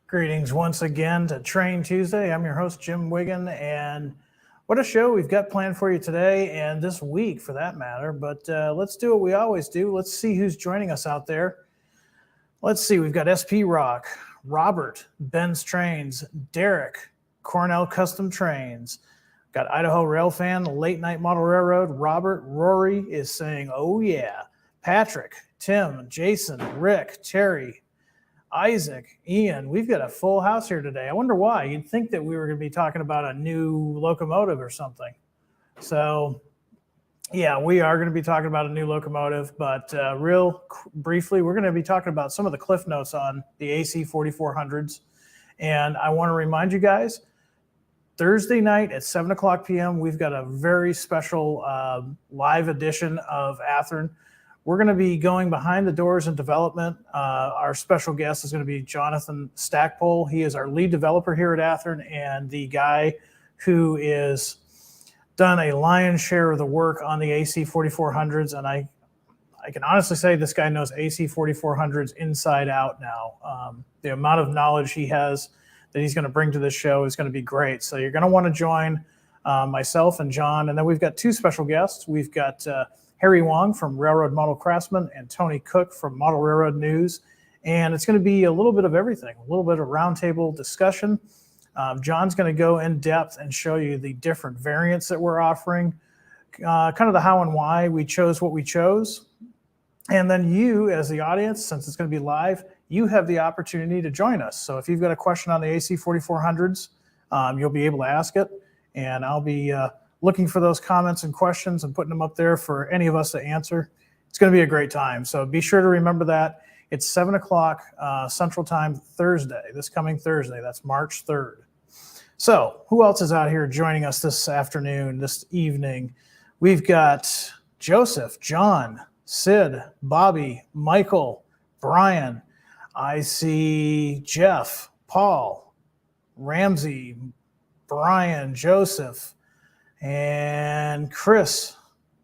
Greetings once again to Train Tuesday. I'm your host, Jim Wiggin, and what a show we've got planned for you today and this week for that matter. But let's do what we always do. Let's see who's joining us out there. Let's see, we've got SP Rock, Robert, Ben's Trains, Derek, Cornell Custom Trains, got Idaho Rail Fan, Late Night Model Railroad, Robert, Rory is saying, oh yeah, Patrick, Tim, Jason, Rick, Terry, Isaac, Ian, we've got a full house here today. I wonder why. You'd think that we were going to be talking about a new locomotive or something. So, yeah, we are going to be talking about a new locomotive, but real briefly, we're going to be talking about some of the cliff notes on the AC 4400s. And I want to remind you guys, Thursday night at 7 o'clock p.m., we've got a very special live edition of Athern. We're going to be going behind the doors in development. Our special guest is going to be Jonathan Stackpole. He is our lead developer here at Athern and the guy who is done a lion's share of the work on the AC 4400s. And I can honestly say this guy knows AC 4400s inside out now. The amount of knowledge he has that he's going to bring to this show is going to be great. So you're going to want to join myself and John. And then we've got two special guests. We've got Harry Wong from Railroad Model Craftsman and Tony Cook from Model Railroad News. And it's going to be a little bit of everything, a little bit of roundtable discussion. John's going to go in depth and show you the different variants that we're offering, kind of the how and why we chose what we chose. And then you, as the audience, since it's going to be live, you have the opportunity to join us. So if you've got a question on the AC 4400s, you'll be able to ask it. And I'll be looking for those comments and questions and putting them up there for any of us to answer. It's going to be a great time. So be sure to remember that. It's 7 o'clock Central Time Thursday, this coming Thursday. That's March 3rd. So who else is out here joining us this afternoon, this evening? We've got Joseph, John, Sid, Bobby, Michael, Brian. I see Jeff, Paul, Ramsey, Brian, Joseph, and Chris,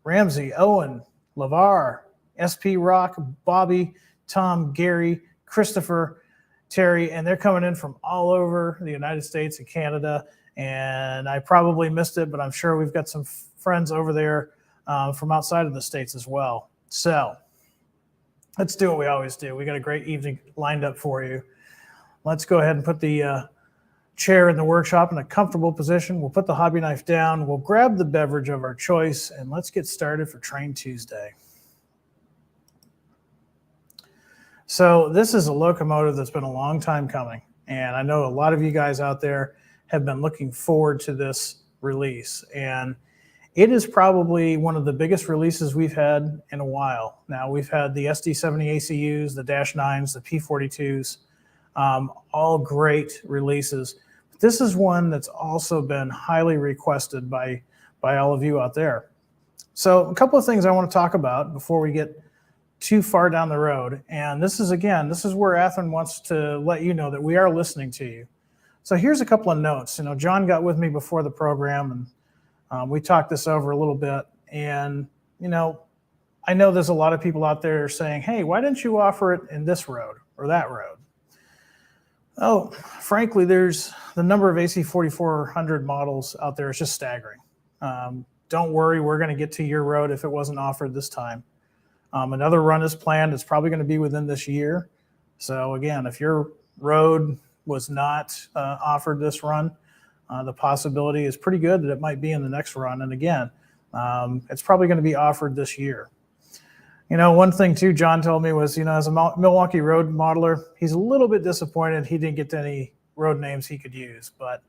Ramsey, Owen, LeVar, SP Rock, Bobby, Tom, Gary, Christopher, Terry, and they're coming in from all over the United States and Canada. And I probably missed it, but I'm sure we've got some friends over there from outside of the States as well. So let's do what we always do. We got a great evening lined up for you. Let's go ahead and put the chair in the workshop in a comfortable position. We'll put the hobby knife down. We'll grab the beverage of our choice, and let's get started for Train Tuesday. So this is a locomotive that's been a long time coming, and I know a lot of you guys out there have been looking forward to this release, and it is probably one of the biggest releases we've had in a while. Now, we've had the SD70 ACUs, the Dash 9s, the P42s, all great releases. But this is one that's also been highly requested by all of you out there. So a couple of things I want to talk about before we get too far down the road. And this is where Athern wants to let you know that we are listening to you. So here's a couple of notes. You know, John got with me before the program, and we talked this over a little bit. And, you know, I know there's a lot of people out there saying, hey, why didn't you offer it in this road or that road? Oh, frankly, there's the number of AC 4400 models out there is just staggering. Don't worry, we're going to get to your road if it wasn't offered this time. Another run is planned. It's probably going to be within this year. So again, if your road was not offered this run, the possibility is pretty good that it might be in the next run. And again, it's probably going to be offered this year. You know, one thing too, John told me was, you know, as a Milwaukee road modeler, he's a little bit disappointed he didn't get any road names he could use. But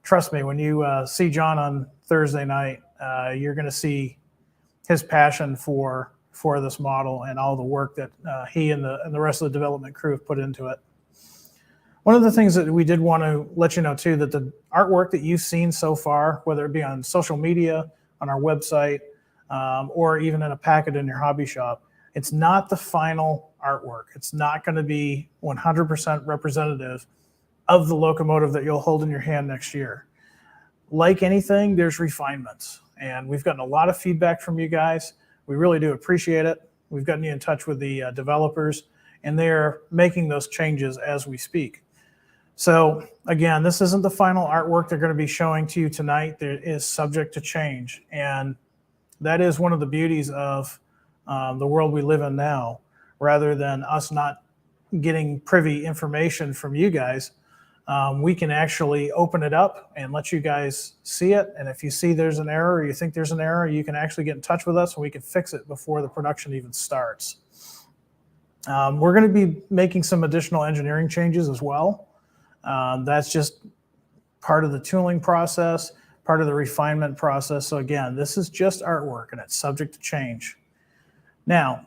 trust me, when you see John on Thursday night, you're going to see his passion for this model and all the work that he and the rest of the development crew have put into it. One of the things that we did want to let you know too, that the artwork that you've seen so far, whether it be on social media, on our website, or even in a packet in your hobby shop, it's not the final artwork. It's not going to be 100% representative of the locomotive that you'll hold in your hand next year. Like anything, there's refinements. And we've gotten a lot of feedback from you guys. We really do appreciate it. We've gotten you in touch with the developers, and they're making those changes as we speak. So again, this isn't the final artwork they're going to be showing to you tonight. It is subject to change. And that is one of the beauties of the world we live in now. Rather than us not getting privy information from you guys, we can actually open it up and let you guys see it. And if you see there's an error or you think there's an error, you can actually get in touch with us and we can fix it before the production even starts. We're going to be making some additional engineering changes as well. That's just part of the tooling process, part of the refinement process. So again, this is just artwork and it's subject to change. Now,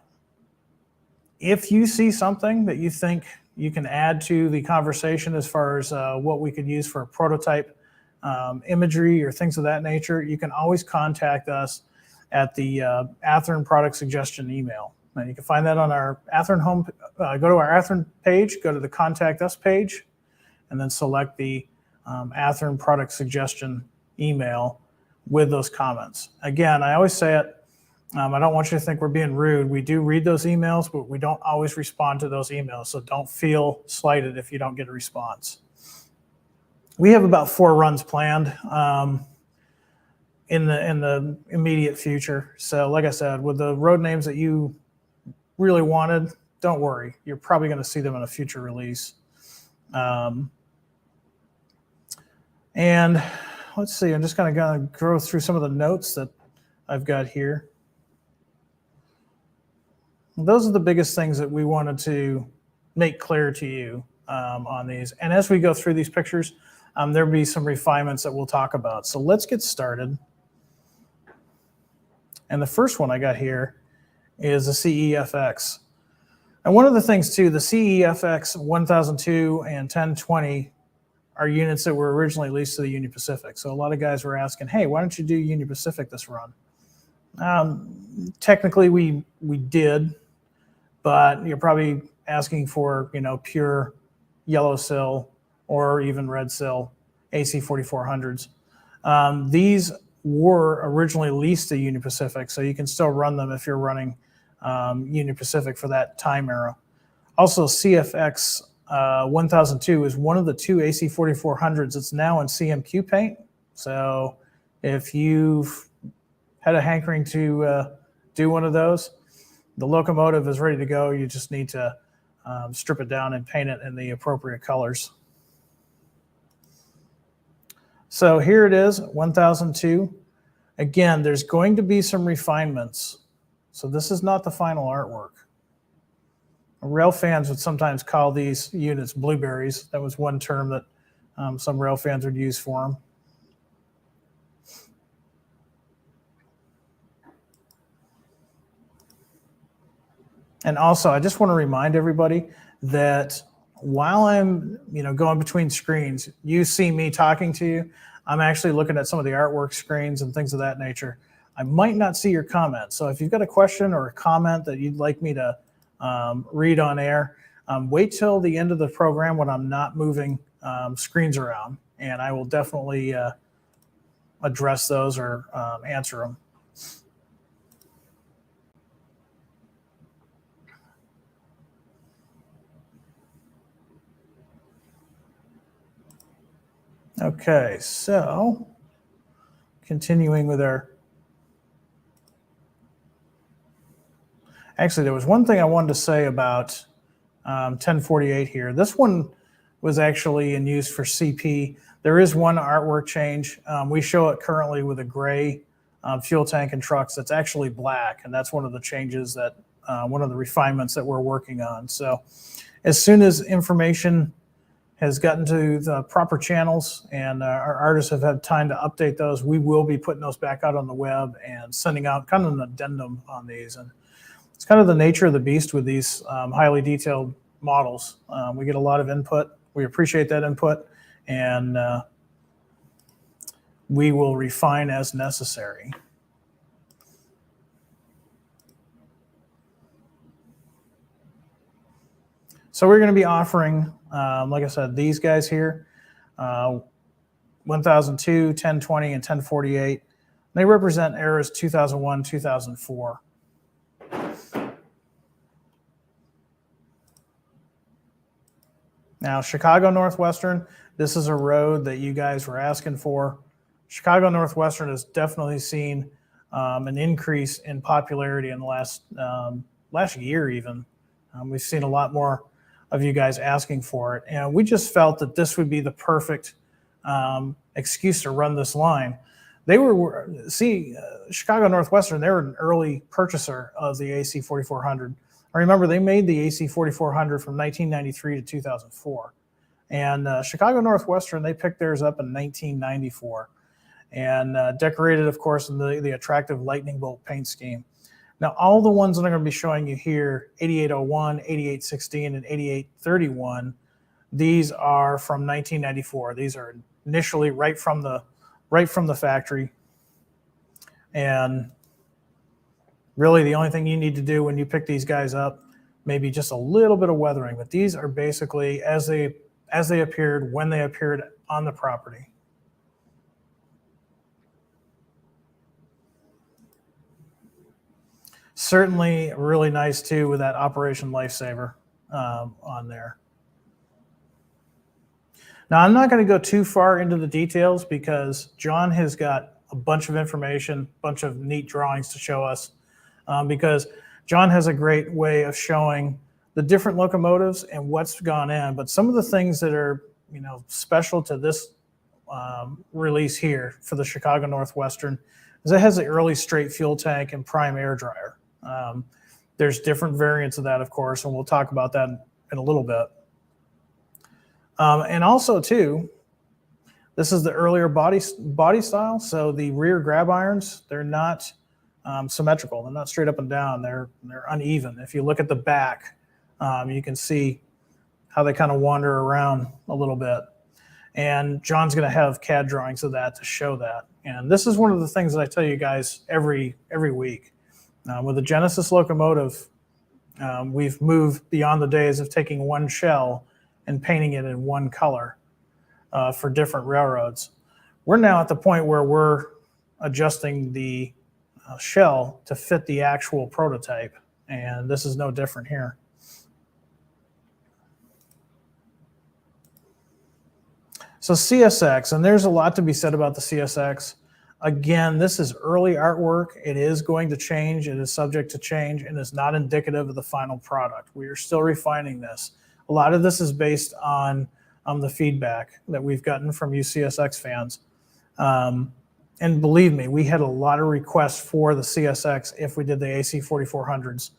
if you see something that you think you can add to the conversation as far as what we could use for prototype imagery or things of that nature, you can always contact us at the Athern product suggestion email. And you can find that on our Athern home. Go to our Athern page, go to the Contact Us page, and then select the Athern product suggestion email with those comments. Again, I always say it, I don't want you to think we're being rude. We do read those emails, but we don't always respond to those emails. So don't feel slighted if you don't get a response. We have about 4 runs planned in the immediate future. So like I said, with the road names that you really wanted, don't worry. You're probably going to see them in a future release. And let's see, I'm just going to go through some of the notes that I've got here. Those are the biggest things that we wanted to make clear to you on these. And as we go through these pictures, there'll be some refinements that we'll talk about. So let's get started. And the first one I got here is the CEFX. And one of the things too, the CEFX 1002 and 1020 are units that were originally leased to the Union Pacific. So a lot of guys were asking, hey, why don't you do Union Pacific this run? Technically we did, but you're probably asking for, pure yellow sill or even red sill AC 4400s. These were originally leased to Union Pacific, so you can still run them if you're running Union Pacific for that time era. Also, CFX 1002 is one of the 2 AC 4400s that's now in CMQ paint. So if you've had a hankering to do one of those, the locomotive is ready to go. You just need to strip it down and paint it in the appropriate colors. So here it is, 1002. Again, there's going to be some refinements. So this is not the final artwork. Rail fans would sometimes call these units blueberries. That was one term that some rail fans would use for them. And also, I just want to remind everybody that while I'm, going between screens, you see me talking to you. I'm actually looking at some of the artwork screens and things of that nature. I might not see your comments. So if you've got a question or a comment that you'd like me to read on air, wait till the end of the program when I'm not moving screens around, and I will definitely address those or answer them. Okay, so continuing with our, actually there was one thing I wanted to say about 1048 here. This one was actually in use for CP. There is one artwork change. We show it currently with a gray fuel tank and trucks that's actually black, and that's one of the changes that, one of the refinements that we're working on. So as soon as information has gotten to the proper channels and our artists have had time to update those, we will be putting those back out on the web and sending out kind of an addendum on these. And it's kind of the nature of the beast with these highly detailed models. We get a lot of input. We appreciate that input, and we will refine as necessary. So we're going to be offering, like I said, these guys here, 1002, 1020, and 1048. They represent eras 2001, 2004. Now, Chicago Northwestern, this is a road that you guys were asking for. Chicago Northwestern has definitely seen an increase in popularity in the last year even. We've seen a lot more of you guys asking for it. And we just felt that this would be the perfect excuse to run this line. Chicago Northwestern, they were an early purchaser of the AC 4400. I remember they made the AC 4400 from 1993 to 2004. And Chicago Northwestern, they picked theirs up in 1994 and decorated, of course, in the attractive lightning bolt paint scheme. Now, all the ones that I'm going to be showing you here, 8801, 8816, and 8831, these are from 1994. These are initially right from the factory. And really the only thing you need to do when you pick these guys up, maybe just a little bit of weathering, but these are basically as they appeared when they appeared on the property. Certainly really nice too with that Operation Lifesaver on there. Now, I'm not going to go too far into the details because John has got a bunch of information, a bunch of neat drawings to show us because John has a great way of showing the different locomotives and what's gone in. But some of the things that are, special to this release here for the Chicago Northwestern is it has the early straight fuel tank and prime air dryer. There's different variants of that, of course, and we'll talk about that in a little bit. And also, too, this is the earlier body style. So the rear grab irons, they're not symmetrical. They're not straight up and down. They're uneven. If you look at the back, you can see how they kind of wander around a little bit. And John's going to have CAD drawings of that to show that. And this is one of the things that I tell you guys every week. With the Genesis locomotive, we've moved beyond the days of taking one shell and painting it in one color for different railroads. We're now at the point where we're adjusting the shell to fit the actual prototype, and this is no different here. So CSX, and there's a lot to be said about the CSX. Again, this is early artwork. It is going to change. It is subject to change, and it's not indicative of the final product. We are still refining this. A lot of this is based on the feedback that we've gotten from you CSX fans. And believe me, we had a lot of requests for the CSX if we did the AC 4400s.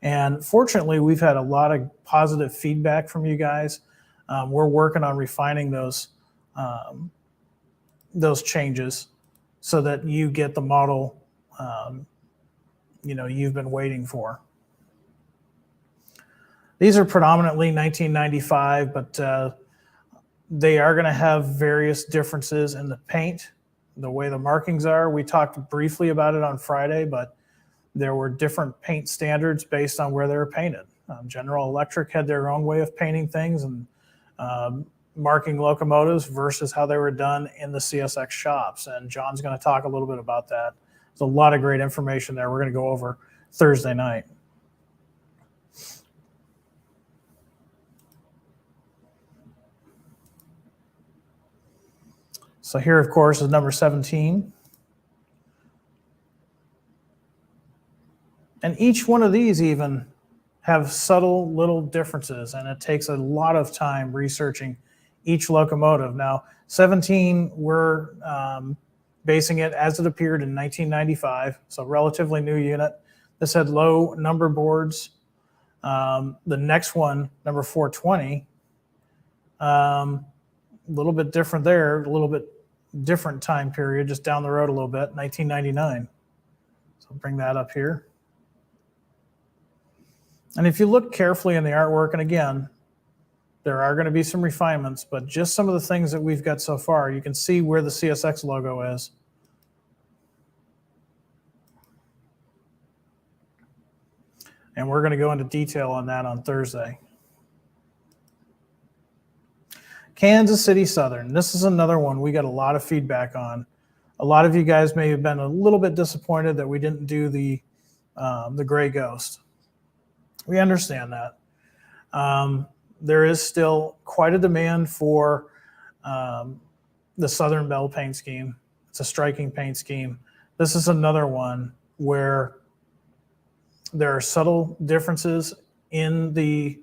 And fortunately, we've had a lot of positive feedback from you guys. We're working on refining those changes so that you get the model you've been waiting for. These are predominantly 1995, but they are going to have various differences in the paint, the way the markings are. We talked briefly about it on Friday, but there were different paint standards based on where they were painted. General Electric had their own way of painting things and marking locomotives versus how they were done in the CSX shops. And John's going to talk a little bit about that. There's a lot of great information there we're going to go over Thursday night. So here, of course, is number 17. And each one of these even have subtle little differences, and it takes a lot of time researching each locomotive. Now, 17, we're basing it as it appeared in 1995, so relatively new unit. This had low number boards. The next one, number 420, a little bit different there, a little bit different time period, just down the road a little bit, 1999. So bring that up here. And if you look carefully in the artwork, and again, there are going to be some refinements, but just some of the things that we've got so far, you can see where the CSX logo is. And we're going to go into detail on that on Thursday. Kansas City Southern. This is another one we got a lot of feedback on. A lot of you guys may have been a little bit disappointed that we didn't do the Gray Ghost. We understand that. there is still quite a demand for the Southern Belle paint scheme. It's a striking paint scheme. This is another one where there are subtle differences in the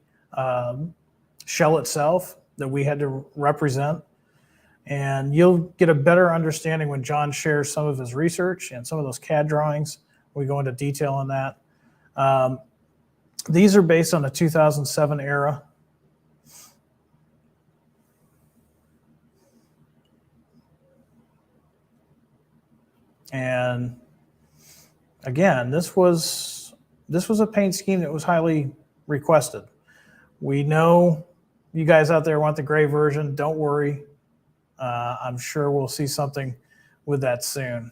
shell itself that we had to represent. And you'll get a better understanding when John shares some of his research and some of those CAD drawings. We go into detail on that. These are based on the 2007 era. And again, this was a paint scheme that was highly requested. We know you guys out there want the gray version. Don't worry. I'm sure we'll see something with that soon.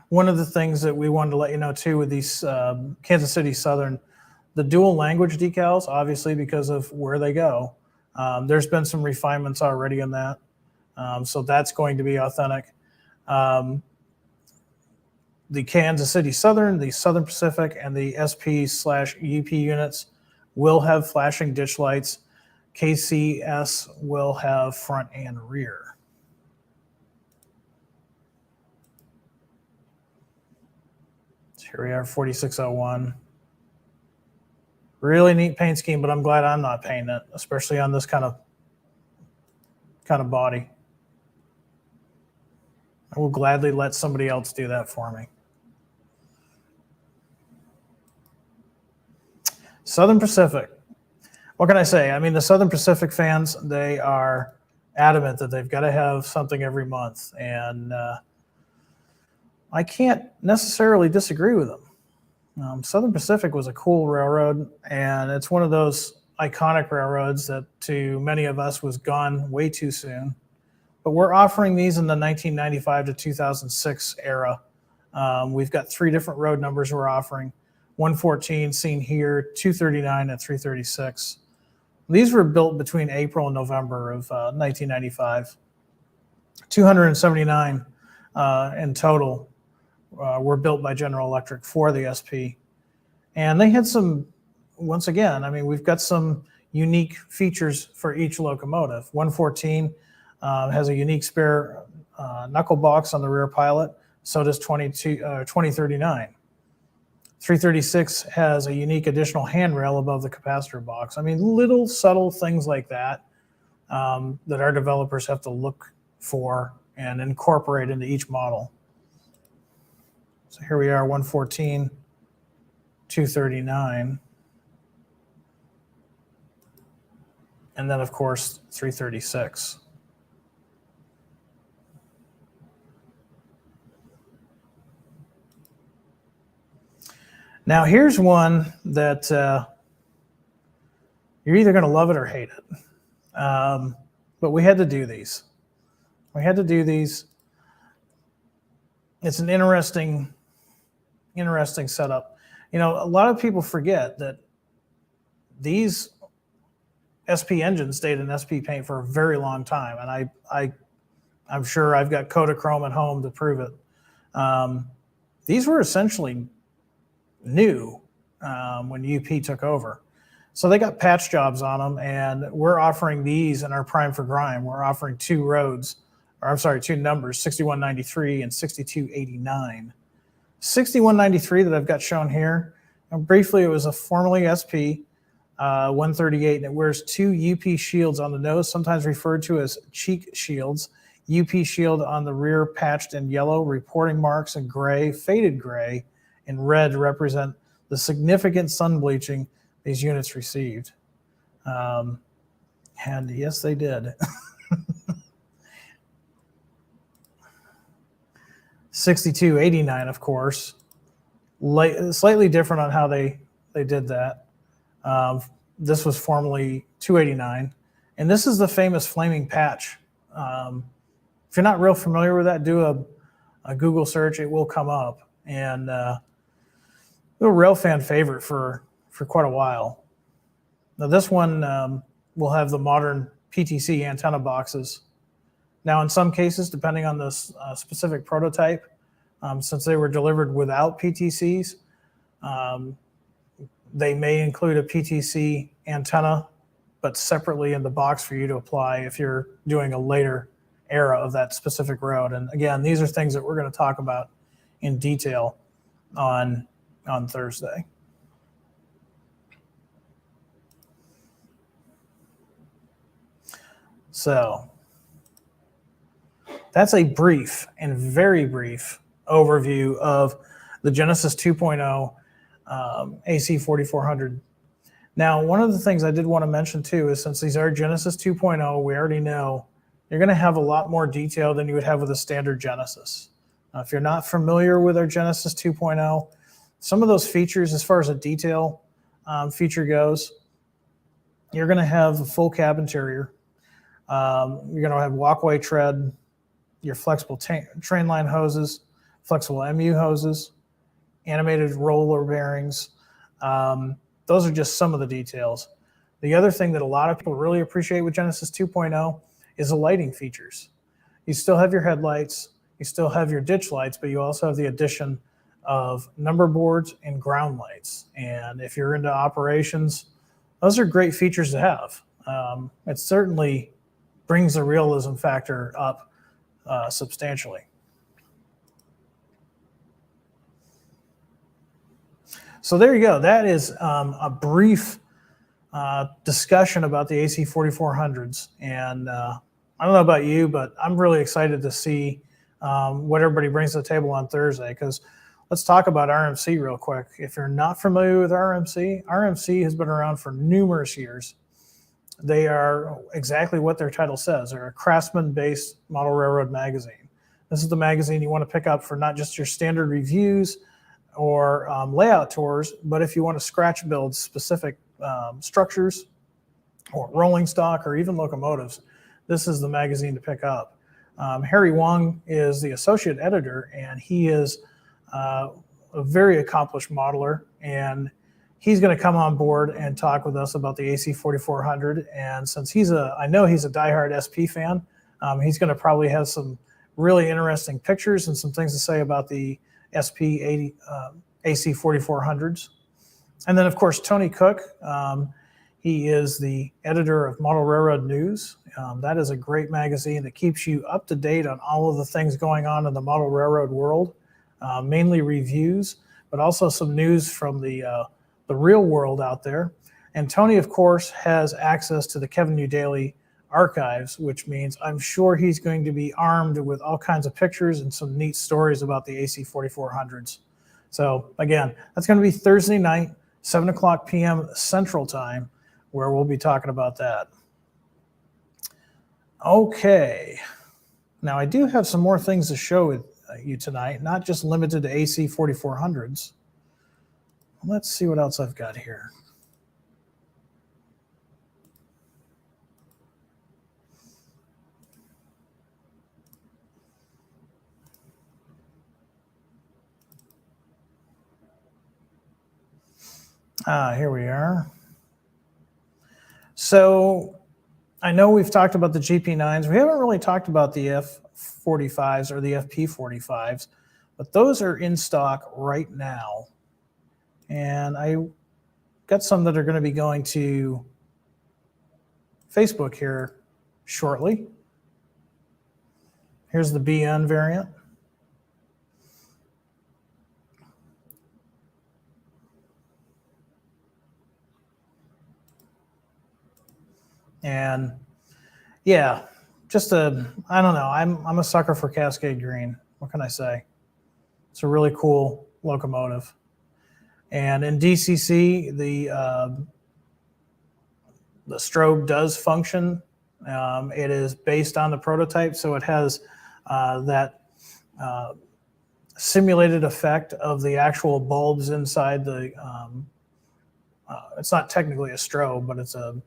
One of the things that we wanted to let you know too with these Kansas City Southern, the dual language decals, obviously because of where they go, there's been some refinements already in that. So that's going to be authentic. The Kansas City Southern, the Southern Pacific, and the SP/UP units will have flashing ditch lights. KCS will have front and rear. So here we are, 4601. Really neat paint scheme, but I'm glad I'm not painting it, especially on this kind of body. I will gladly let somebody else do that for me. Southern Pacific. What can I say? I mean, the Southern Pacific fans, they are adamant that they've got to have something every month. And I can't necessarily disagree with them. Southern Pacific was a cool railroad, and it's one of those iconic railroads that to many of us was gone way too soon. But we're offering these in the 1995 to 2006 era. We've got 3 different road numbers we're offering. 114 seen here, 239 and 336. These were built between April and November of 1995. 279 in total were built by General Electric for the SP. And they had some, once again, I mean, we've got some unique features for each locomotive. 114 has a unique spare knuckle box on the rear pilot. So does 2039. 336 has a unique additional handrail above the capacitor box. I mean, little subtle things like that that our developers have to look for and incorporate into each model. So here we are, 114, 239. And then, of course, 336. Now, here's one that you're either going to love it or hate it. But we had to do these. We had to do these. It's an interesting setup. You know, a lot of people forget that these SP engines stayed in SP paint for a very long time, and I'm sure I've got Kodachrome at home to prove it. These were essentially new when UP took over. So they got patch jobs on them, and we're offering these in our Prime for Grime. We're offering 2 roads, or I'm sorry, 2 numbers, 6193 and 6289. 6193 that I've got shown here, and briefly, it was a formerly SP 138, and it wears 2 UP shields on the nose, sometimes referred to as cheek shields. UP shield on the rear patched in yellow, reporting marks in gray, faded gray, and red represent the significant sun bleaching these units received. And yes, they did. 6289, of course, slightly different on how they did that. This was formerly 289, and this is the famous flaming patch. If you're not real familiar with that, do a Google search. It will come up, and a rail fan favorite for quite a while. Now this one will have the modern PTC antenna boxes. Now in some cases, depending on the specific prototype, Since they were delivered without PTCs, they may include a PTC antenna, but separately in the box for you to apply if you're doing a later era of that specific road. And again, these are things that we're going to talk about in detail on Thursday. So that's a brief and very brief overview of the Genesis 2.0 AC 4400. Now, one of the things I did want to mention too is since these are Genesis 2.0, we already know you're going to have a lot more detail than you would have with a standard Genesis. Now, if you're not familiar with our Genesis 2.0, some of those features, as far as a detail feature goes, you're going to have a full cab interior. You're going to have walkway tread, your flexible train line hoses, flexible MU hoses, animated roller bearings. Those are just some of the details. The other thing that a lot of people really appreciate with Genesis 2.0 is the lighting features. You still have your headlights, you still have your ditch lights, but you also have the addition of number boards and ground lights. And if you're into operations, those are great features to have. It certainly brings the realism factor up substantially. So there you go. That is a brief discussion about the AC 4400s. And I don't know about you, but I'm really excited to see what everybody brings to the table on Thursday, because let's talk about RMC real quick. If you're not familiar with RMC, RMC has been around for numerous years. They are exactly what their title says. They're a craftsman-based model railroad magazine. This is the magazine you want to pick up for not just your standard reviews or layout tours, but if you want to scratch build specific structures or rolling stock or even locomotives, this is the magazine to pick up. Harry Wong is the associate editor, and he is a very accomplished modeler, and he's going to come on board and talk with us about the AC 4400. And since I know he's a diehard SP fan, he's going to probably have some really interesting pictures and some things to say about the SP AC 4400s. And then, of course, Tony Cook. He is the editor of Model Railroad News. That is a great magazine that keeps you up to date on all of the things going on in the model railroad world, mainly reviews, but also some news from the real world out there. And Tony, of course, has access to the Kevin U. Daily archives, which means I'm sure he's going to be armed with all kinds of pictures and some neat stories about the AC 4400s. So again, that's going to be Thursday night, 7 o'clock p.m. Central Time, where we'll be talking about that. Okay. Now, I do have some more things to show with you tonight, not just limited to AC 4400s. Let's see what else I've got here. Here we are. So I know we've talked about the GP9s. We haven't really talked about the F45s or the FP45s, but those are in stock right now. And I got some that are going to be going to Facebook here shortly. Here's the BN variant. And yeah, I don't know. I'm a sucker for Cascade Green. What can I say? It's a really cool locomotive. And in DCC, the strobe does function. It is based on the prototype, so it has that simulated effect of the actual bulbs inside the. It's not technically a strobe, but it's a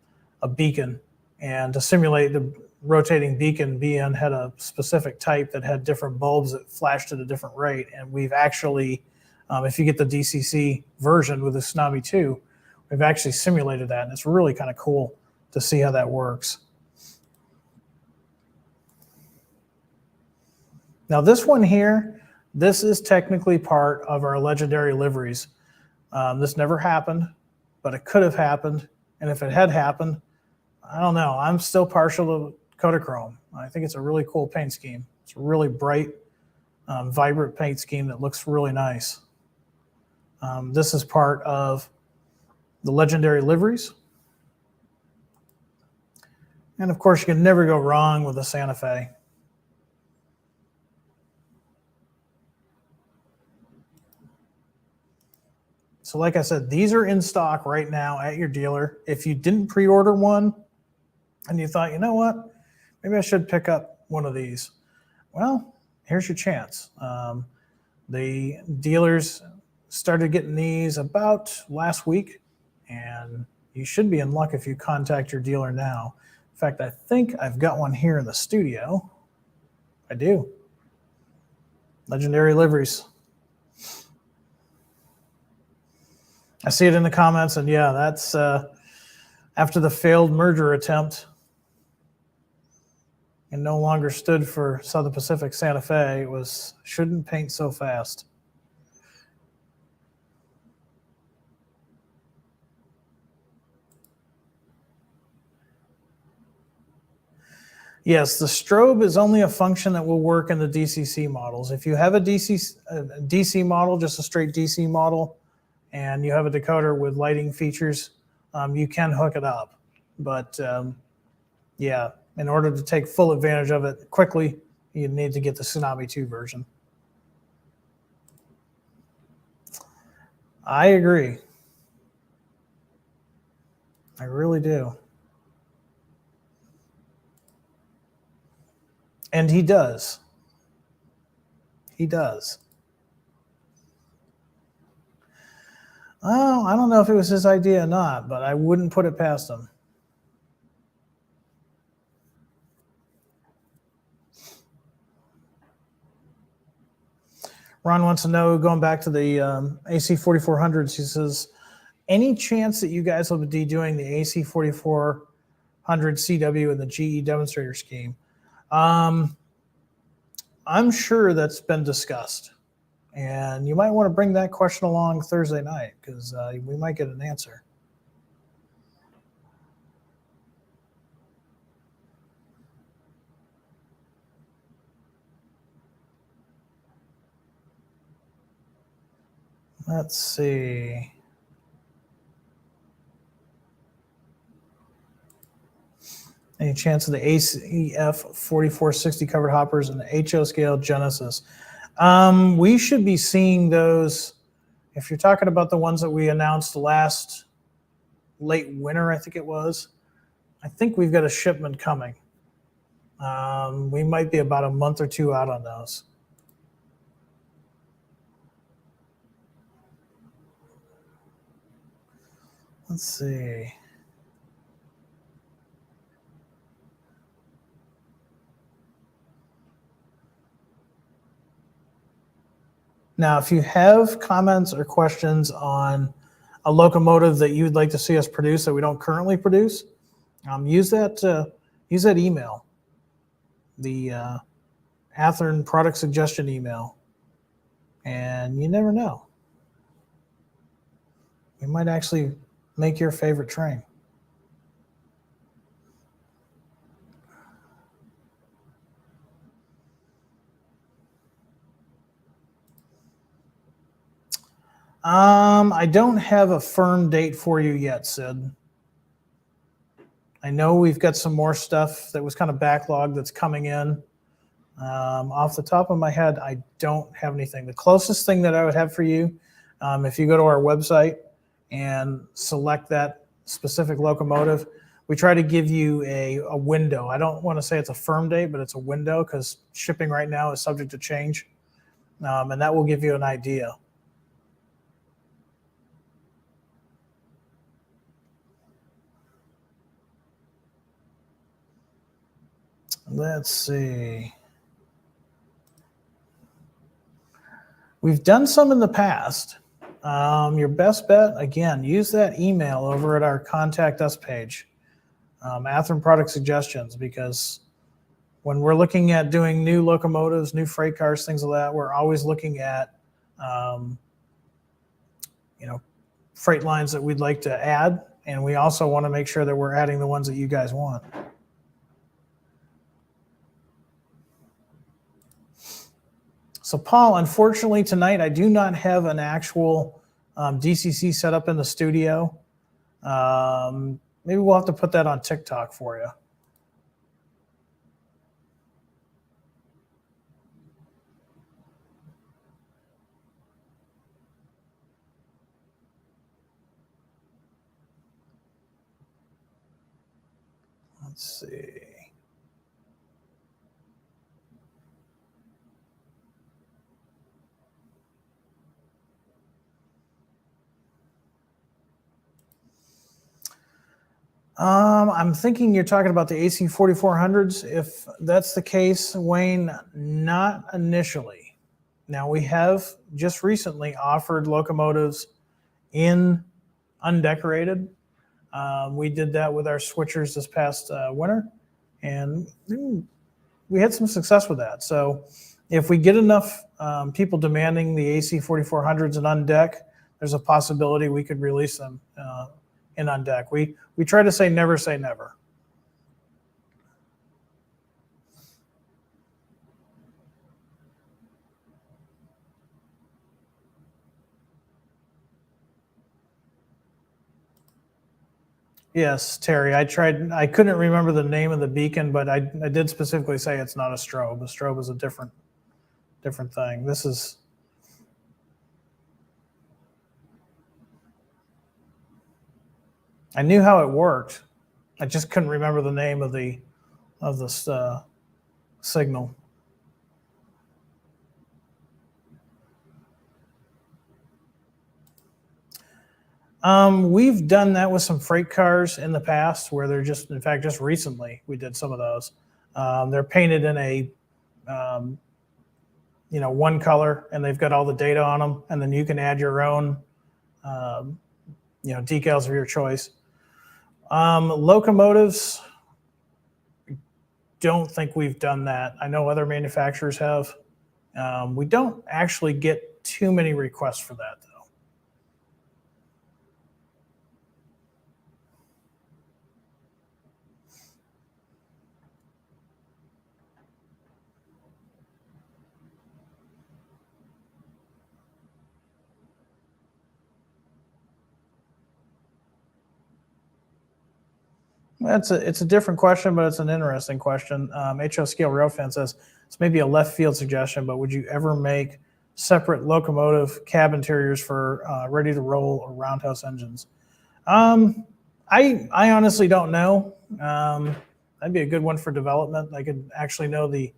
beacon. And to simulate the rotating beacon, BN had a specific type that had different bulbs that flashed at a different rate. And we've actually, if you get the DCC version with the Tsunami 2, we've actually simulated that. And it's really kind of cool to see how that works. Now this one here, This is technically part of our legendary liveries. This never happened, but it could have happened. And if it had happened, I don't know. I'm still partial to Kodachrome. I think it's a really cool paint scheme. It's a really bright, vibrant paint scheme that looks really nice. This is part of the legendary liveries. And of course, you can never go wrong with a Santa Fe. So like I said, these are in stock right now at your dealer. If you didn't pre-order one and you thought, you know what, maybe I should pick up one of these. Well, here's your chance. The dealers started getting these about last week, and you should be in luck if you contact your dealer now. In fact, I think I've got one here in the studio. I do. Legendary liveries. I see it in the comments, and yeah, that's after the failed merger attempt and no longer stood for Southern Pacific Santa Fe. It was shouldn't paint so fast. Yes, the strobe is only a function that will work in the DCC models. If you have a DC model, just a straight DC model, and you have a decoder with lighting features, you can hook it up. But yeah, in order to take full advantage of it quickly, you need to get the Tsunami 2 version. I agree. I really do. And he does. He does. Well, I don't know if it was his idea or not, but I wouldn't put it past him. Ron wants to know, going back to the AC 4400s, he says, any chance that you guys will be doing the AC 4400 CW in the GE demonstrator scheme? I'm sure that's been discussed. And you might want to bring that question along Thursday night, because we might get an answer. Let's see. Any chance of the ACF 4460 covered hoppers and the HO scale Genesis? We should be seeing those. If you're talking about the ones that we announced last late winter, I think it was, I think we've got a shipment coming. We might be about a month or two out on those. Let's see. Now, if you have comments or questions on a locomotive that you'd like to see us produce that we don't currently produce, use that email, the Athern product suggestion email, and you never know. We might actually make your favorite train. I don't have a firm date for you yet, Sid. I know we've got some more stuff that was kind of backlogged that's coming in. Off the top of my head, I don't have anything. The closest thing that I would have for you, if you go to our website and select that specific locomotive, we try to give you a window. I don't want to say it's a firm date, but it's a window because shipping right now is subject to change. And that will give you an idea. Let's see. We've done some in the past. Your best bet, again, use that email over at our Contact Us page, Athern Product Suggestions, because when we're looking at doing new locomotives, new freight cars, things like that, we're always looking at, freight lines that we'd like to add. And we also want to make sure that we're adding the ones that you guys want. So Paul, unfortunately tonight, I do not have an actual DCC set up in the studio. Maybe we'll have to put that on TikTok for you. Let's see. I'm thinking you're talking about the AC 4400s. If that's the case, Wayne, not initially. Now, we have just recently offered locomotives in undecorated. We did that with our switchers this past winter, and we had some success with that. So if we get enough people demanding the AC 4400s and on deck, there's a possibility we could release them in on deck. We try to say never say never. Yes, Terry, I couldn't remember the name of the beacon, but I did specifically say it's not a strobe. A strobe is a different thing. This is, I knew how it worked. I just couldn't remember the name of this signal. We've done that with some freight cars in the past where they're just, in fact, just recently we did some of those. They're painted in a, one color, and they've got all the data on them, and then you can add your own, decals of your choice. Locomotives, don't think we've done that. I know other manufacturers have. We don't actually get too many requests for that, though. It's a different question, but it's an interesting question. HO Scale Railfan says, it's maybe a left field suggestion, but would you ever make separate locomotive cab interiors for ready to roll or roundhouse engines? I honestly don't know. That'd be a good one for development. I could actually know the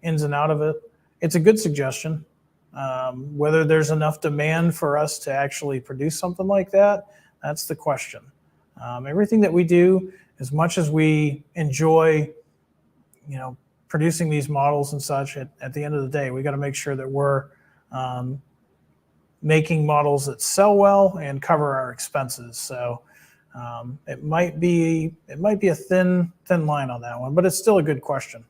ins and out of it. It's a good suggestion. Whether there's enough demand for us to actually produce something like that, that's the question. Everything that we do, as much as we enjoy, producing these models and such, at the end of the day, we got to make sure that we're making models that sell well and cover our expenses. So it might be a thin line on that one, but it's still a good question.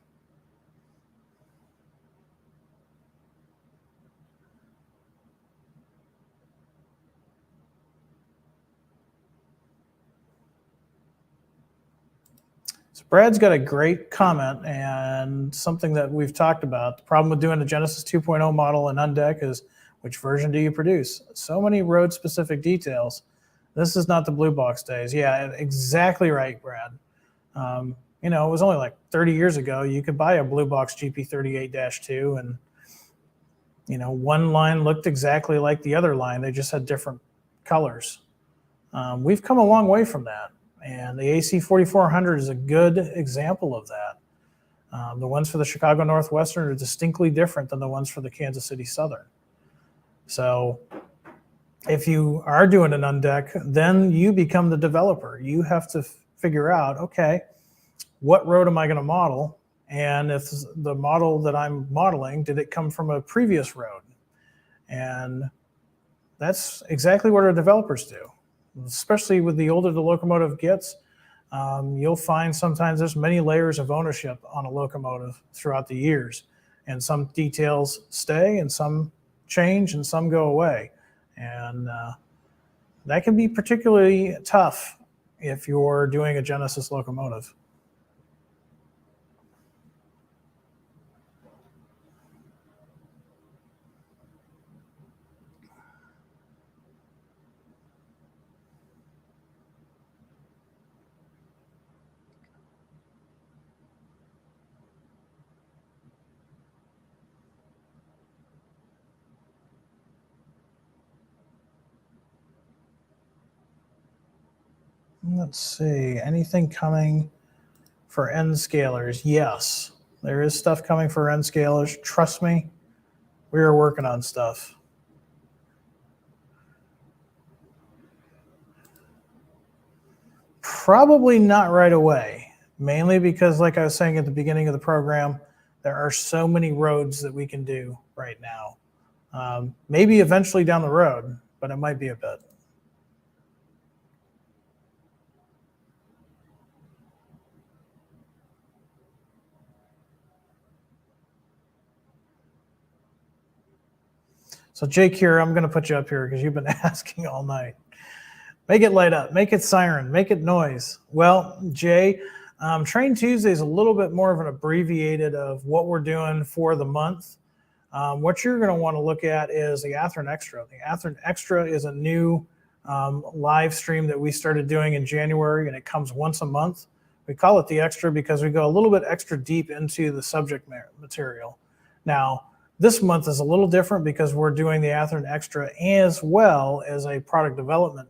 Brad's got a great comment and something that we've talked about. The problem with doing the Genesis 2.0 model in undeck is, which version do you produce? So many road-specific details. This is not the blue box days. Yeah, exactly right, Brad. It was only like 30 years ago. You could buy a blue box GP38-2 and, one line looked exactly like the other line. They just had different colors. We've come a long way from that. And the AC 4400 is a good example of that. The ones for the Chicago Northwestern are distinctly different than the ones for the Kansas City Southern. So if you are doing an undeck, then you become the developer. You have to figure out, okay, what road am I going to model? And if the model that I'm modeling, did it come from a previous road? And that's exactly what our developers do. Especially with the older the locomotive gets, you'll find sometimes there's many layers of ownership on a locomotive throughout the years, and some details stay and some change and some go away. And that can be particularly tough if you're doing a Genesis locomotive. Let's see, anything coming for N scalers? Yes, there is stuff coming for N scalers. Trust me, we are working on stuff. Probably not right away, mainly because, like I was saying at the beginning of the program, there are so many roads that we can do right now. Maybe eventually down the road, but it might be a bit. So Jake here, I'm going to put you up here because you've been asking all night. Make it light up, make it siren, make it noise. Well, Jay, Train Tuesday is a little bit more of an abbreviated of what we're doing for the month. What you're going to want to look at is the Athern Extra. The Athern Extra is a new live stream that we started doing in January, and it comes once a month. We call it the Extra because we go a little bit extra deep into the subject material. Now, this month is a little different because we're doing the Athern Extra as well as a product development,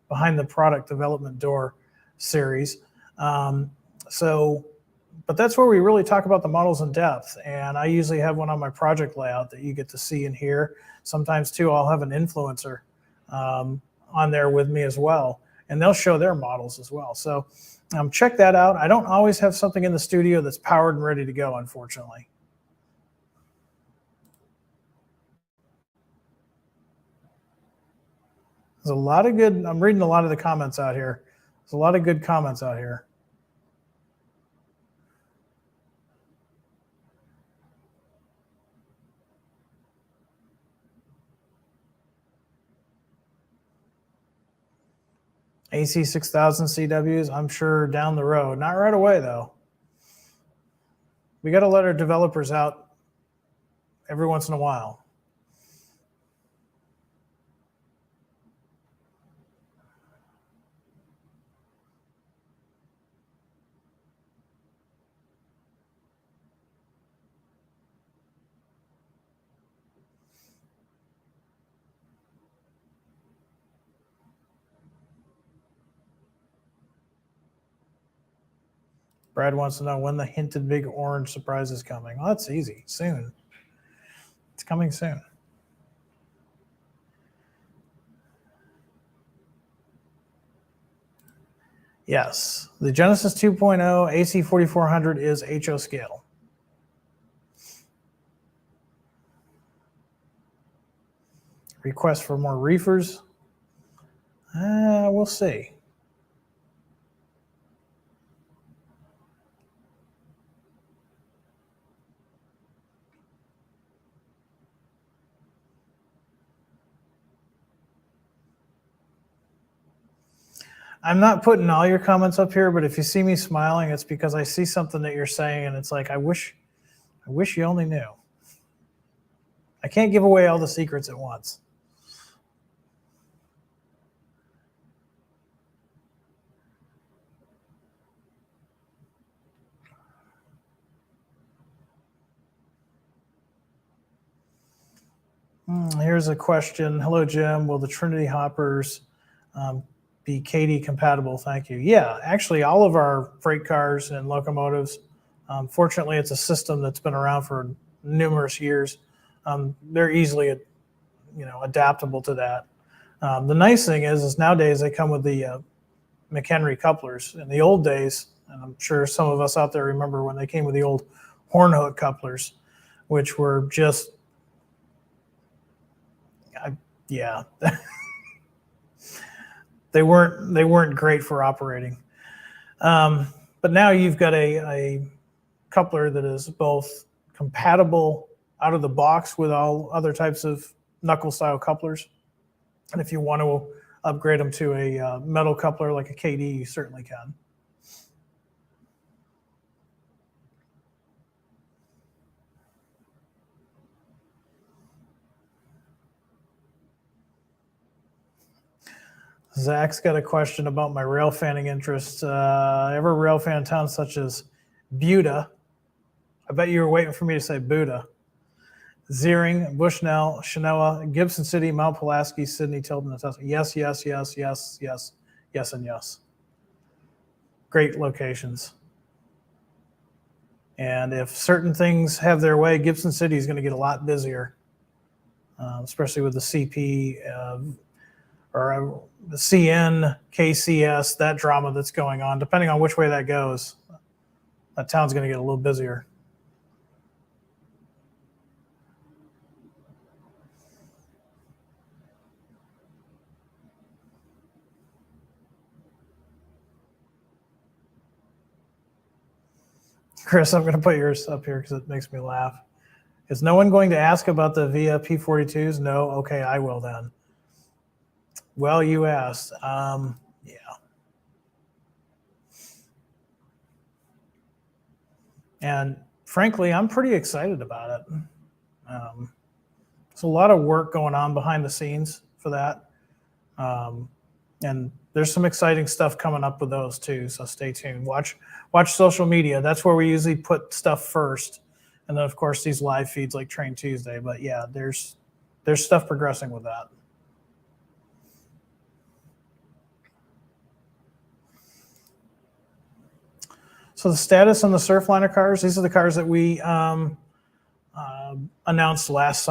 behind the product development door series. But that's where we really talk about the models in depth. And I usually have one on my project layout that you get to see and hear. Sometimes too, I'll have an influencer on there with me as well, and they'll show their models as well. So check that out. I don't always have something in the studio that's powered and ready to go, unfortunately. There's a lot of good, I'm reading a lot of the comments out here. There's a lot of good comments out here. AC 6000 CWs, I'm sure down the road. Not right away, though. We got to let our developers out every once in a while. Brad wants to know when the hinted big orange surprise is coming. Well, that's easy. Soon. It's coming soon. Yes, the Genesis 2.0 AC 4400 is HO scale. Request for more reefers? We'll see. I'm not putting all your comments up here, but if you see me smiling, it's because I see something that you're saying, and it's like, I wish you only knew. I can't give away all the secrets at once. Here's a question. Hello, Jim. Will the Trinity hoppers be KD compatible? Thank you. Yeah, actually, all of our freight cars and locomotives, fortunately, it's a system that's been around for numerous years. They're easily, adaptable to that. The nice thing is nowadays they come with the McHenry couplers. In the old days, and I'm sure some of us out there remember when they came with the old horn hook couplers, which were just, they weren't great for operating. But now you've got a coupler that is both compatible out of the box with all other types of knuckle style couplers. And if you want to upgrade them to a metal coupler like a KD, you certainly can. Zach's got a question about my rail fanning interests. Ever rail fan towns such as Buda? I bet you were waiting for me to say Buda. Zeering, Bushnell, Chenoa, Gibson City, Mount Pulaski, Sydney, Tilden, and Tuscany. Yes, yes, yes, yes, yes, yes, and yes. Great locations. And if certain things have their way, Gibson City is going to get a lot busier, especially with the CP or the CN, KCS, that drama that's going on. Depending on which way that goes, that town's going to get a little busier. Chris, I'm going to put yours up here because it makes me laugh. Is no one going to ask about the VIA P42s? No? Okay, I will then. Well, you asked. Yeah. And frankly, I'm pretty excited about it. There's a lot of work going on behind the scenes for that. And there's some exciting stuff coming up with those too, so stay tuned. Watch social media. That's where we usually put stuff first. And then, of course, these live feeds like Train Tuesday. But yeah, there's stuff progressing with that. So the status on the Surfliner cars, these are the cars that we announced last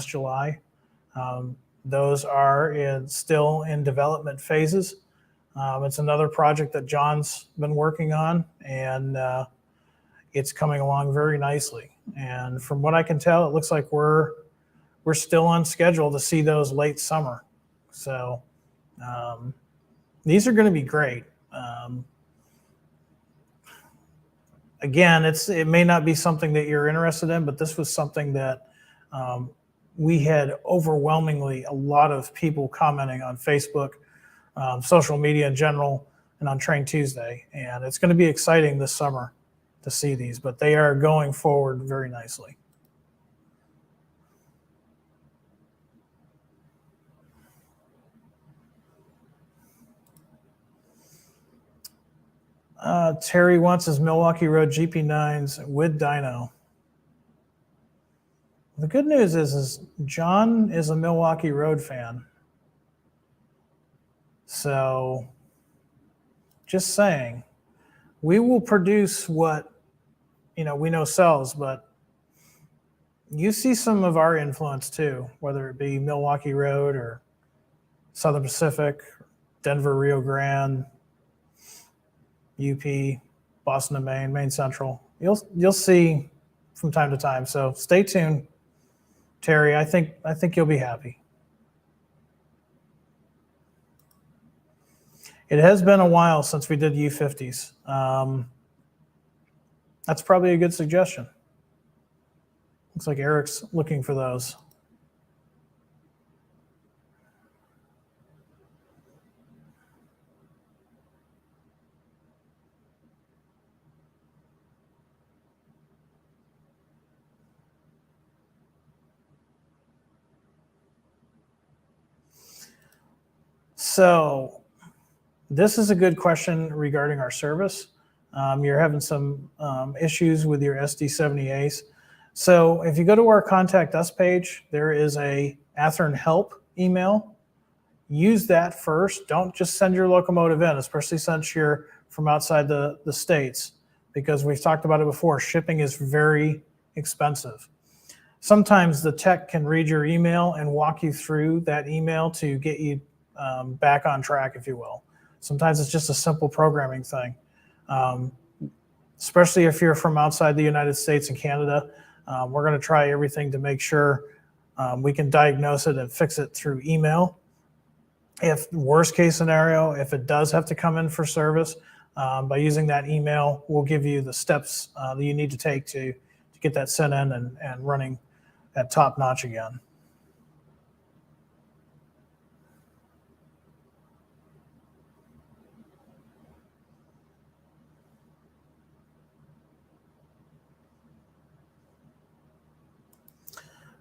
July. Those are still in development phases. It's another project that John's been working on, and it's coming along very nicely. And from what I can tell, it looks like we're still on schedule to see those late summer. So these are going to be great. Again, it may not be something that you're interested in, but this was something that we had overwhelmingly a lot of people commenting on Facebook, social media in general, and on Train Tuesday. And it's going to be exciting this summer to see these, but they are going forward very nicely. Terry wants his Milwaukee Road GP9s with dyno. The good news is John is a Milwaukee Road fan. So just saying, we will produce what we know sells, but you see some of our influence too, whether it be Milwaukee Road or Southern Pacific, Denver, Rio Grande, UP, Boston and Maine Central. You'll see from time to time. So stay tuned, Terry. I think you'll be happy. It has been a while since we did U50s. That's probably a good suggestion. Looks like Eric's looking for those. So this is a good question regarding our service. You're having some issues with your SD70As. So if you go to our Contact Us page, there is a Athern help email. Use that first. Don't just send your locomotive in, especially since you're from outside the States, because we've talked about it before. Shipping is very expensive. Sometimes the tech can read your email and walk you through that email to get you back on track, if you will. Sometimes it's just a simple programming thing. Especially if you're from outside the United States and Canada, we're going to try everything to make sure we can diagnose it and fix it through email. If worst case scenario, if it does have to come in for service, By using that email, we'll give you the steps that you need to take to get that sent in and running at top notch again.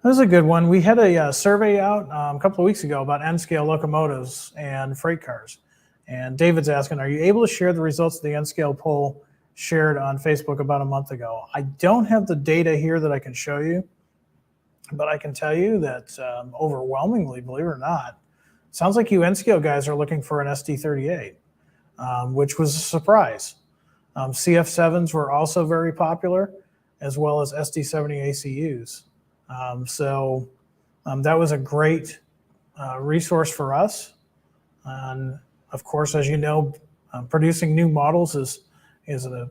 That was a good one. We had a survey out a couple of weeks ago about N-scale locomotives and freight cars. And David's asking, are you able to share the results of the N-scale poll shared on Facebook about a month ago? I don't have the data here that I can show you, but I can tell you that overwhelmingly, believe it or not, sounds like you N-scale guys are looking for an SD38, which was a surprise. CF7s were also very popular, as well as SD70 ACUs. So that was a great resource for us. And of course, as you know, producing new models is a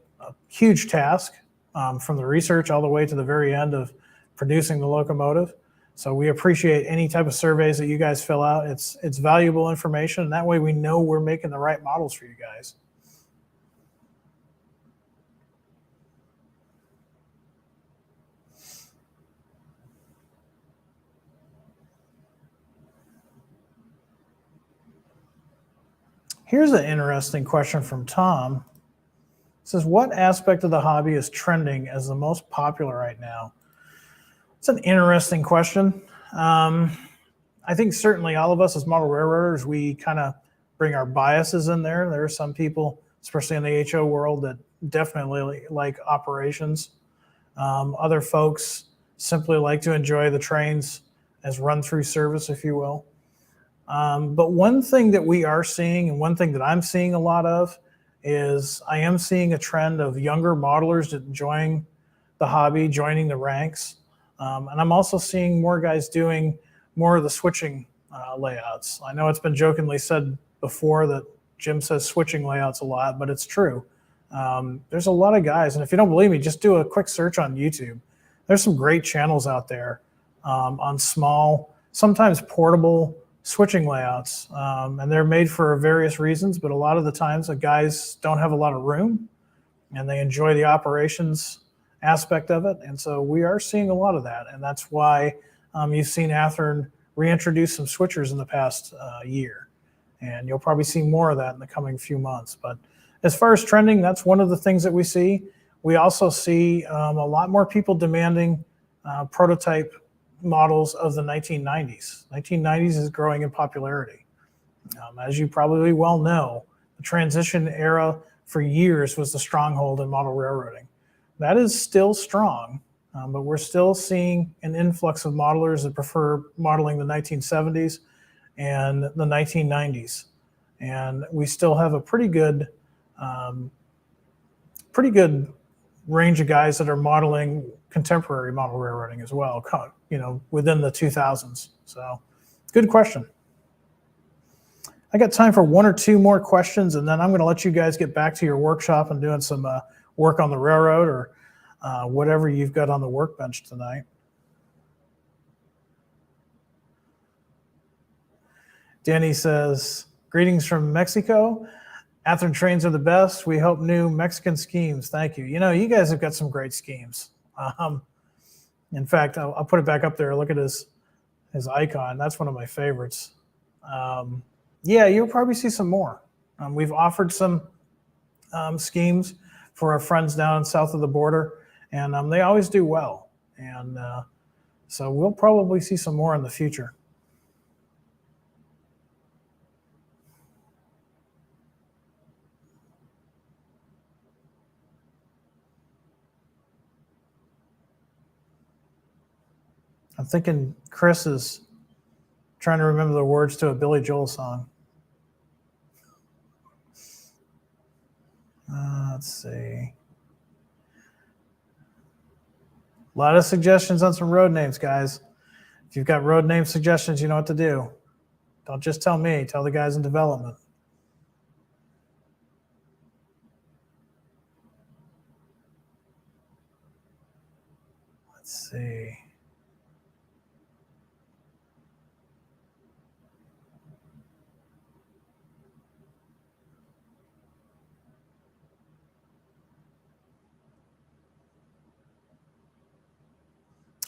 huge task, from the research all the way to the very end of producing the locomotive. So we appreciate any type of surveys that you guys fill out. It's valuable information, and that way we know we're making the right models for you guys. Here's an interesting question from Tom. It says, what aspect of the hobby is trending as the most popular right now? It's an interesting question. I think certainly all of us as model railroaders, we kind of bring our biases in there. There are some people, especially in the HO world, that definitely like operations. Other folks simply like to enjoy the trains as run-through service, if you will. But one thing that we are seeing, and one thing that I'm seeing a lot of, is I am seeing a trend of younger modelers enjoying the hobby, joining the ranks. And I'm also seeing more guys doing more of the switching layouts. I know it's been jokingly said before that Jim says switching layouts a lot, but it's true. There's a lot of guys, and if you don't believe me, just do a quick search on YouTube. There's some great channels out there on small, sometimes portable switching layouts, and they're made for various reasons, but a lot of the times the guys don't have a lot of room and they enjoy the operations aspect of it. And so we are seeing a lot of that, and that's why you've seen Athern reintroduce some switchers in the past year, and you'll probably see more of that in the coming few months. But as far as trending, that's one of the things that we see. We also see a lot more people demanding prototype models of the 1990s. 1990s is growing in popularity. As you probably well know, the transition era for years was the stronghold in model railroading. That is still strong, but we're still seeing an influx of modelers that prefer modeling the 1970s and the 1990s. And we still have a pretty good range of guys that are modeling contemporary model railroading as well, you know, within the 2000s. So good question. I got time for one or two more questions, and then I'm going to let you guys get back to your workshop and doing some work on the railroad or whatever you've got on the workbench tonight. Danny says, greetings from Mexico. Athern trains are the best. We hope new Mexican schemes. Thank you. You know, you guys have got some great schemes. In fact, I'll put it back up there. Look at his icon. That's one of my favorites. Yeah, you'll probably see some more. We've offered some schemes for our friends down south of the border, and they always do well. And so we'll probably see some more in the future. I'm thinking Chris is trying to remember the words to a Billy Joel song. Let's see. A lot of suggestions on some road names, guys. If you've got road name suggestions, you know what to do. Don't just tell me, tell the guys in development. Let's see.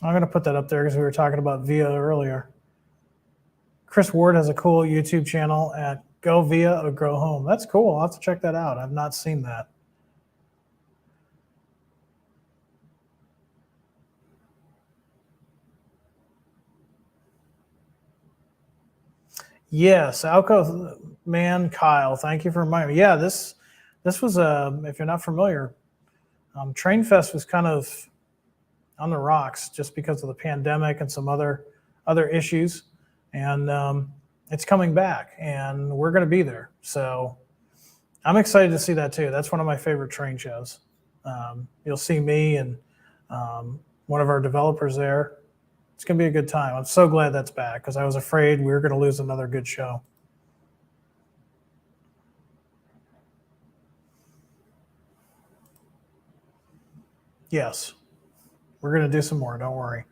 I'm going to put that up there because we were talking about VIA earlier. Chris Ward has a cool YouTube channel at Go VIA or Go Home. That's cool. I'll have to check that out. I've not seen that. Yes, Alco man, Kyle. Thank you for reminding me. Yeah, this was if you're not familiar, Train Fest was kind of on the rocks just because of the pandemic and some other issues, and it's coming back, and we're going to be there. So I'm excited to see that too. That's one of my favorite train shows. You'll see me and one of our developers there. It's going to be a good time. I'm so glad that's back because I was afraid we were going to lose another good show. Yes, we're going to do some more. Don't worry.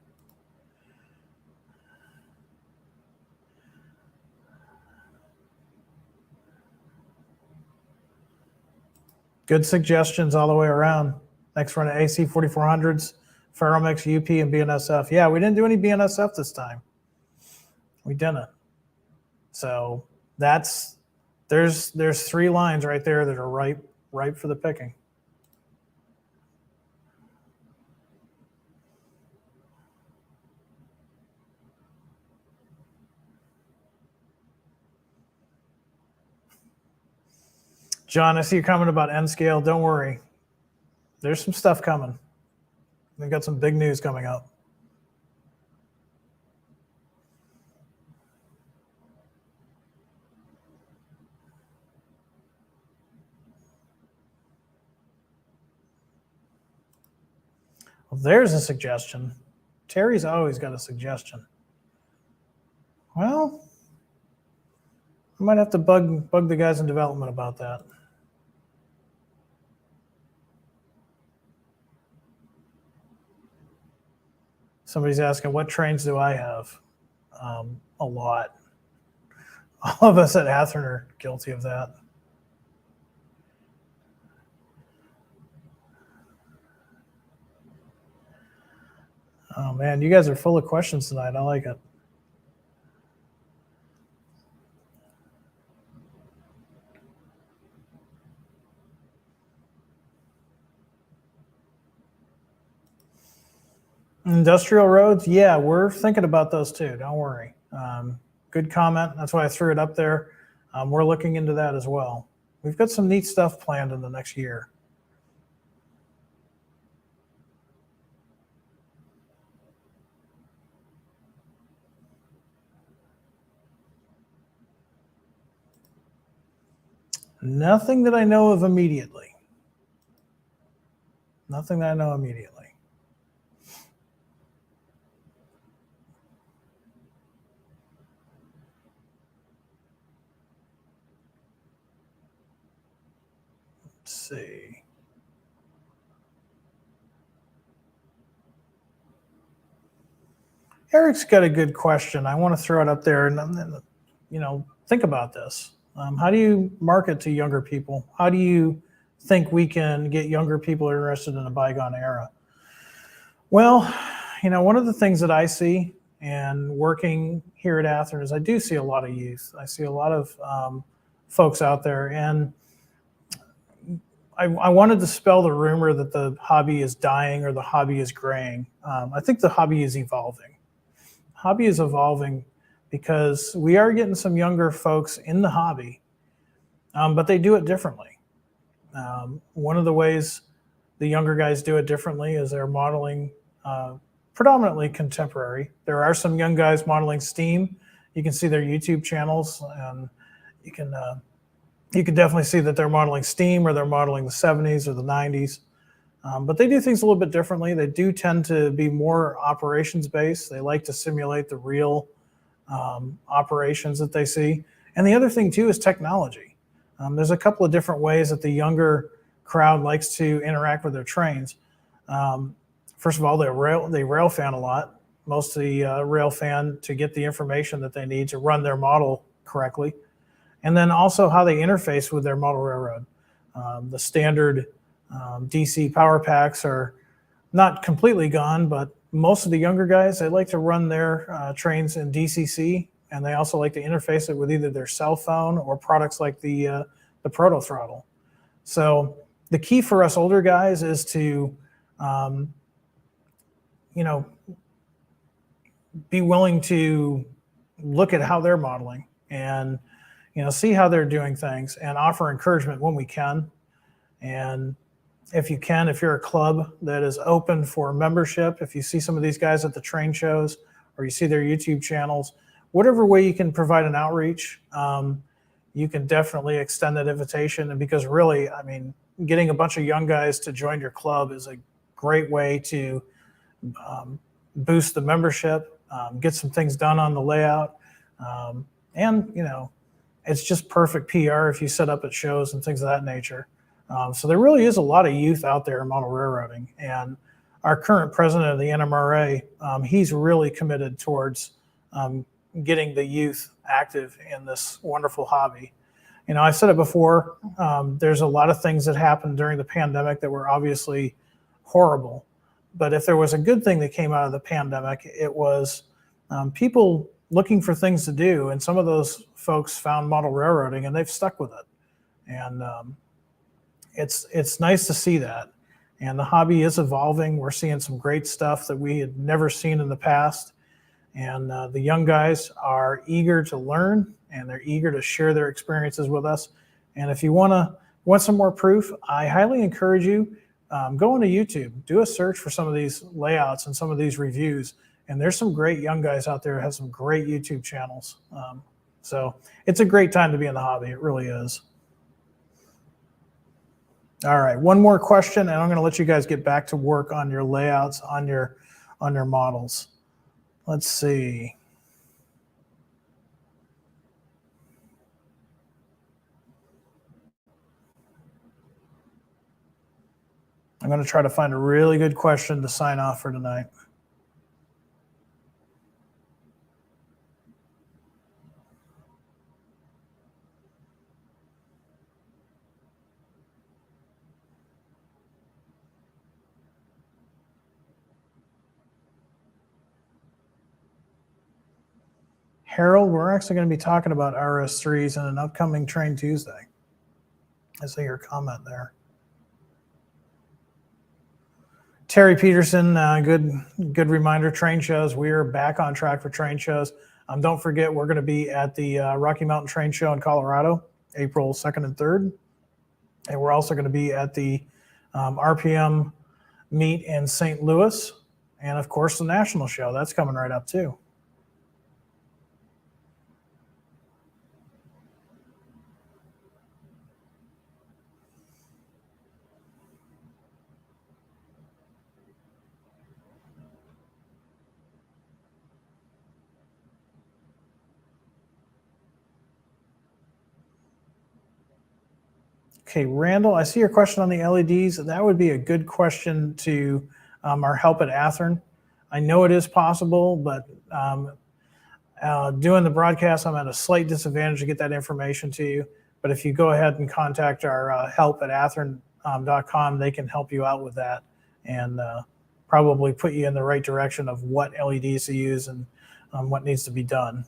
Good suggestions all the way around. Next run of AC 4400s, Ferromix, UP, and BNSF. Yeah, we didn't do any BNSF this time. We didn't. So there's 3 lines right there that are ripe for the picking. John, I see you comment about N scale. Don't worry. There's some stuff coming. We've got some big news coming up. Well, there's a suggestion. Terry's always got a suggestion. Well, I might have to bug the guys in development about that. Somebody's asking, what trains do I have? A lot. All of us at Athern are guilty of that. Oh man, you guys are full of questions tonight. I like it. Industrial roads, yeah, we're thinking about those too. Don't worry. Good comment. That's why I threw it up there. We're looking into that as well. We've got some neat stuff planned in the next year. Nothing that I know of immediately. Nothing that I know immediately. Let's see. Eric's got a good question. I want to throw it up there and, think about this. How do you market to younger people? How do you think we can get younger people interested in a bygone era? Well, one of the things that I see and working here at Athern is I do see a lot of youth. I see a lot of folks out there, and I wanted to dispel the rumor that the hobby is dying or the hobby is graying. I think the hobby is evolving. Hobby is evolving because we are getting some younger folks in the hobby, but they do it differently. One of the ways the younger guys do it differently is they're modeling predominantly contemporary. There are some young guys modeling steam. You can see their YouTube channels, and you can definitely see that they're modeling steam or they're modeling the 70s or the 90s. But they do things a little bit differently. They do tend to be more operations based. They like to simulate the real operations that they see. And the other thing too is technology. There's a couple of different ways that the younger crowd likes to interact with their trains. First of all, they rail fan a lot. Most of the rail fan to get the information that they need to run their model correctly. And then also how they interface with their model railroad. The standard DC power packs are not completely gone, but most of the younger guys, they like to run their trains in DCC, and they also like to interface it with either their cell phone or products like the proto throttle. So the key for us older guys is to, be willing to look at how they're modeling and, see how they're doing things and offer encouragement when we can. And if you're a club that is open for membership, if you see some of these guys at the train shows or you see their YouTube channels, whatever way you can provide an outreach, you can definitely extend that invitation. And because really, getting a bunch of young guys to join your club is a great way to boost the membership, get some things done on the layout. And, it's just perfect PR if you set up at shows and things of that nature. So there really is a lot of youth out there in model railroading. And our current president of the NMRA, he's really committed towards getting the youth active in this wonderful hobby. I've said it before, there's a lot of things that happened during the pandemic that were obviously horrible. But if there was a good thing that came out of the pandemic, it was people looking for things to do. And some of those folks found model railroading and they've stuck with it. And it's nice to see that. And the hobby is evolving. We're seeing some great stuff that we had never seen in the past. And the young guys are eager to learn and they're eager to share their experiences with us. And if you want some more proof, I highly encourage you, go into YouTube, do a search for some of these layouts and some of these reviews. And there's some great young guys out there who have some great YouTube channels. So it's a great time to be in the hobby. It really is. All right, one more question, and I'm going to let you guys get back to work on your layouts, on your models. Let's see. I'm going to try to find a really good question to sign off for tonight. Harold, we're actually going to be talking about RS3s in an upcoming Train Tuesday. I see your comment there. Terry Peterson, good reminder, train shows. We are back on track for train shows. Don't forget, we're going to be at the Rocky Mountain Train Show in Colorado, April 2nd and 3rd. And we're also going to be at the RPM meet in St. Louis. And of course, the National Show, that's coming right up too. Okay, Randall, I see your question on the LEDs. That would be a good question to our help at Athern. I know it is possible, but doing the broadcast, I'm at a slight disadvantage to get that information to you. But if you go ahead and contact our help at athearn.com, they can help you out with that and probably put you in the right direction of what LEDs to use and what needs to be done.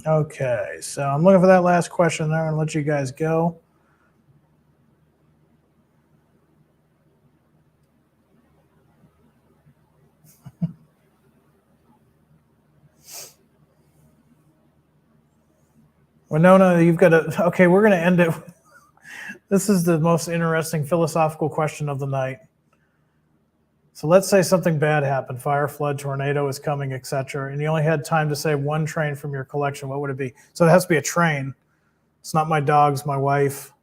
Okay, so I'm looking for that last question there and let you guys go. Winona, you've got to, okay, we're going to end it. This is the most interesting philosophical question of the night. So let's say something bad happened, fire, flood, tornado is coming, etc., and you only had time to save one train from your collection. What would it be? So it has to be a train. It's not my dogs, my wife,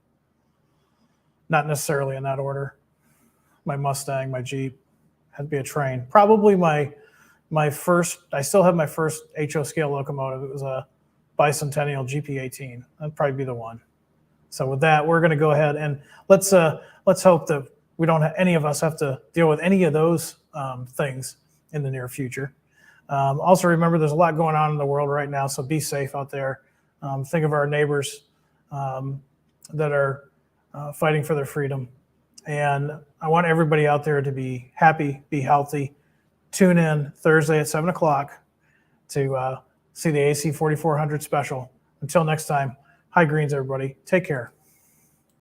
not necessarily in that order. My Mustang, my Jeep, it had to be a train. Probably my first, I still have my first HO scale locomotive. It was a Bicentennial GP18. That'd probably be the one. So with that, we're going to go ahead and let's hope that we don't any of us have to deal with any of those things in the near future. Also remember, there's a lot going on in the world right now, so be safe out there. Think of our neighbors that are fighting for their freedom. And I want everybody out there to be happy, be healthy. Tune in Thursday at 7 o'clock to see the AC 4400 special. Until next time, high greens, everybody. Take care.